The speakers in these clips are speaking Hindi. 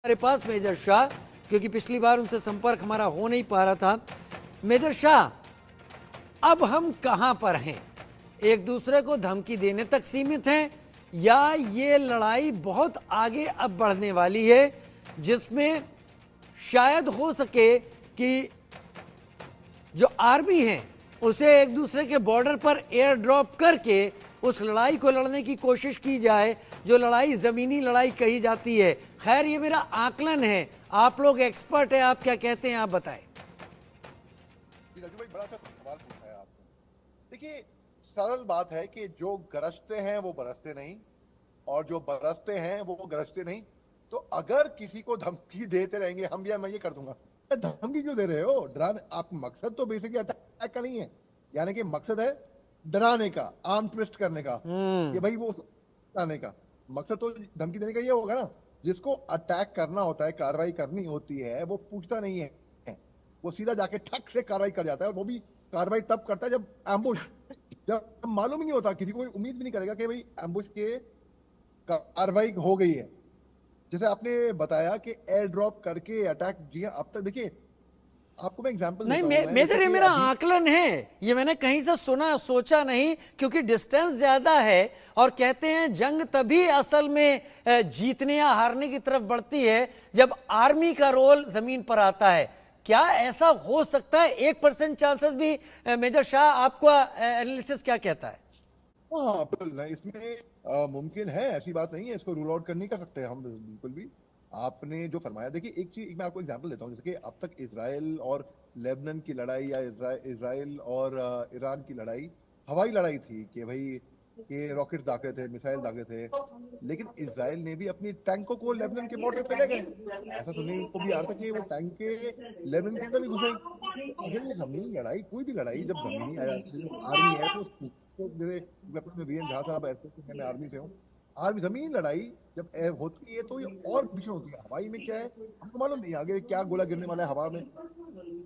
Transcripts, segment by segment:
हमारे पास मेजर शाह, क्योंकि पिछली बार उनसे संपर्क हमारा हो नहीं पा रहा था। मेजर शाह, अब हम कहां पर हैं? एक दूसरे को धमकी देने तक सीमित हैं या ये लड़ाई बहुत आगे अब बढ़ने वाली है, जिसमें शायद हो सके कि जो आर्मी है उसे एक दूसरे के बॉर्डर पर एयर ड्रॉप करके उस लड़ाई को लड़ने की कोशिश की जाए, जो लड़ाई जमीनी लड़ाई कही जाती है। खैर, ये मेरा आकलन है, आप लोग एक्सपर्ट हैं, आप क्या कहते हैं, आप बताएं। राजू भाई, बड़ा सा सवाल पूछा है आपने। देखिए, सरल बात है कि जो गरजते हैं वो बरसते नहीं, और जो बरसते हैं वो गरजते नहीं। तो अगर किसी को धमकी देते रहेंगे हम या मैं ये कर दूंगा, धमकी क्यों दे रहे हो? डराने, आप मकसद तो बेसिकली अटैक का नहीं है, यानी कि मकसद है डराने का, आर्म ट्विस्ट करने का, कि भाई वो डराने का मकसद तो धमकी देने का ये होगा ना। जिसको अटैक करना होता है, कार्रवाई करनी होती है, वो पूछता नहीं है, वो सीधा जाके ठक से कार्रवाई कर जाता है। और वो भी कार्रवाई तब करता है जब एम्बुश, जब मालूम ही नहीं होता, किसी को उम्मीद भी नहीं करेगा कि भाई एम्बुश के कार्रवाई हो गई है। जैसे आपने बताया कि एयर ड्रॉप करके अटैक, जी हाँ, अब तक देखिए आपको मैं एग्जांपल नहीं, देता हूं। मेजर, ये मेरा आकलन है, ये मैंने कहीं से सुना सोचा नहीं, क्योंकि डिस्टेंस ज्यादा है और कहते हैं जंग तभी असल में जीतने या हारने की तरफ बढ़ती है जब आर्मी का रोल जमीन पर आता है। क्या ऐसा हो सकता है? 1% चांसेस भी? मेजर शाह, आपका एनालिसिस क्या कहता है? हाँ बिल्कुल, इसमें मुमकिन है, ऐसी बात नहीं है, इसको रूल आउट कर नहीं कर सकते हम बिल्कुल भी। आपने जो फरमाया, देखिए एक चीज मैं आपको एग्जांपल देता हूँ। जैसे कि अब तक इजराइल और लेबनान की लड़ाई, या इजराइल और ईरान की लड़ाई हवाई लड़ाई थी, कि भाई के रॉकेट दागे थे, मिसाइल दागे थे। लेकिन इजराइल ने भी अपनी टैंकों को लेबनान के बॉर्डर पे ले गए। ऐसा सुनने को भी आ रहा था कि वो टैंक के लेबनान के अंदर भी घुस गई। तो अगर ये जमीनी लड़ाई, कोई भी लड़ाई जब जमीनी आ जाती है, आर्मी है तो जैसे अपने वीरेंद्र झा साहब एयरफोर्स से, मैं आर्मी से हूँ। आर्मी जमीन लड़ाई जब होती है तो ये और भीषण होती है। हवाई में क्या है हमको मालूम नहीं, आगे क्या गोला गिरने वाला है हवा में।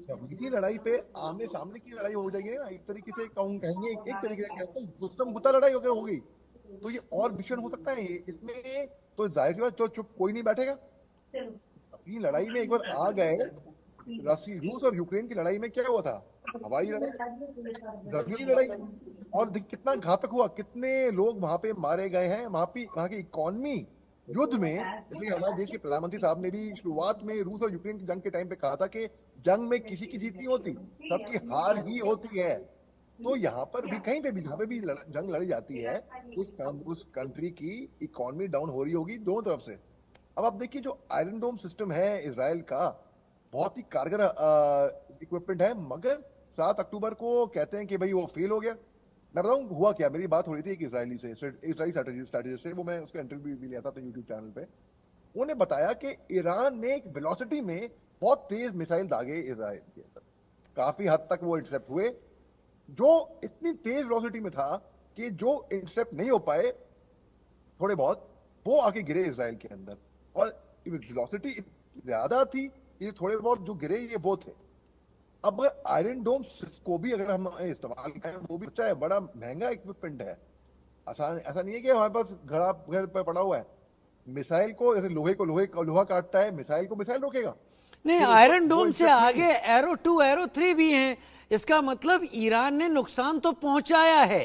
जमीनी लड़ाई पे आमने सामने की लड़ाई हो जाएगी ना, एक तरीके से कहूँ, कहेंगे एक तरीके से कहते हैं गुत्तम गुत्ता लड़ाई अगर हो गई तो ये और भीषण हो सकता है इसमें। तो जाहिर सी बात, तो चुप कोई नहीं बैठेगा। अपनी लड़ाई में एक बार आ गए, रूस और यूक्रेन की लड़ाई में क्या हुआ था? हवाई लड़ाई, जमीनी लड़ाई। और कितना घातक हुआ, कितने लोग वहां पे मारे गए हैं। वहां की इकोनॉमी युद्ध में, जैसे हमारे देश के प्रधानमंत्री साहब ने भी शुरुआत में रूस और यूक्रेन की जंग के टाइम पे कहा था कि जंग में किसी की जीत नहीं होती, सबकी हार ही होती है। तो यहाँ पर भी, कहीं पे भी, जहाँ पे भी जंग लड़ी जाती है, उस कंट्री की इकोनॉमी डाउन हो रही होगी दोनों तरफ से। अब आप देखिए, जो आयरन डोम सिस्टम है इसराइल का, बहुत ही कारगर इक्विपमेंट है, मगर 7 अक्टूबर को कहते हैं कि भाई वो फेल हो गया। मैं बताऊं हुआ क्या। मेरी बात हो रही थी एक इजरायली से, इजरायली स्ट्रेटेजिस्ट से, वो मैं उसका इंटरव्यू भी लिया था अपने यूट्यूब चैनल पे। उन्होंने बताया कि ईरान ने एक वेलोसिटी में बहुत तेज मिसाइल दागे इसराइल के अंदर, काफी हद तक वो इंटरसेप्ट हुए, जो इतनी तेज वेलोसिटी में था कि जो इंटरसेप्ट नहीं हो पाए थोड़े बहुत, वो आके गिरे इसराइल के अंदर। और वेलोसिटी ज्यादा थी, ये थोड़े बहुत जो गिरे ये वो थे। अब आयरन डोम को भी अगर हम इस्तेमाल करें, वो भी अच्छा है, बड़ा महंगा इक्विपमेंट है। आसान ऐसा नहीं है कि हमारे पास घर पर पड़ा हुआ है। मिसाइल को, जैसे लोहे को लोहा काटता है, मिसाइल को मिसाइल रोकेगा। नहीं, फिर आयरन वो डोम से इंटरसेप्ट नहीं। आगे एरो 2, एरो 3 भी हैं। इसका मतलब ईरान ने नुकसान तो पहुंचाया है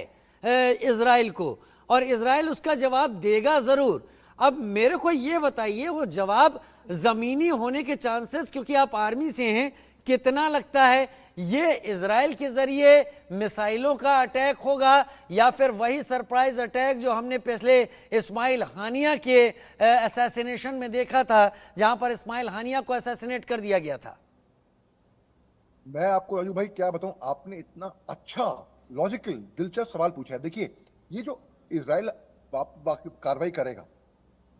इजराइल को, और इजराइल उसका जवाब देगा जरूर। अब मेरे को ये बताइए, वो जवाब जमीनी होने के चांसेस, क्योंकि आप आर्मी से हैं, कितना लगता है ये इजराइल के जरिए मिसाइलों का अटैक होगा, या फिर वही सरप्राइज अटैक जो हमने पिछले इस्माइल हानिया के असैसिनेशन में देखा था, जहां पर इस्माइल हानिया को असैसिनेट कर दिया गया था? मैं आपको राजू भाई क्या बताऊं, आपने इतना अच्छा लॉजिकल दिलचस्प सवाल पूछा है। देखिए, ये जो इजराइल कार्रवाई करेगा,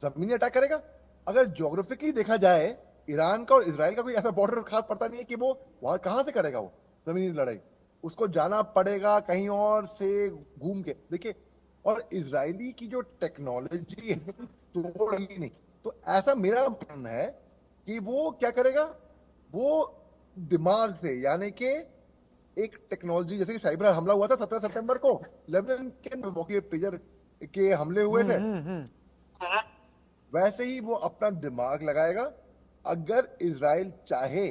जमीनी अटैक करेगा, अगर ज्योग्राफिकली देखा जाए, ईरान का और इजराइल का कोई ऐसा बॉर्डर खास पड़ता नहीं है कि वो वहां कहां से करेगा वो जमीनी लड़ाई। उसको जाना पड़ेगा कहीं और से घूम के। देखिए, और इजरायली की जो टेक्नोलॉजी है तो नहीं, तो ऐसा मेरा मानना है कि वो क्या करेगा, वो दिमाग से, यानी कि एक टेक्नोलॉजी, जैसे कि साइबर हमला हुआ था 17 सितंबर को, लेबनान के पेजर के हमले हुए थे। वैसे ही वो अपना दिमाग लगाएगा। अगर इजराइल चाहे,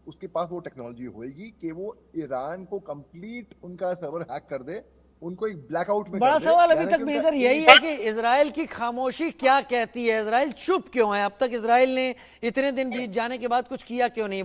उसके पास वो टेक्नोलॉजी होगी कि वो ईरान को कंप्लीट उनका सर्वर हैक कर दे, उनको एक ब्लैकआउट में बड़ा कर दे, सवाल अभी यानी तक कि उनका मेजर यही है कि इजराइल की खामोशी क्या कहती है, इजराइल चुप क्यों है, अब तक इजराइल ने इतने दिन बीत जाने के बाद कुछ किया क्यों नहीं।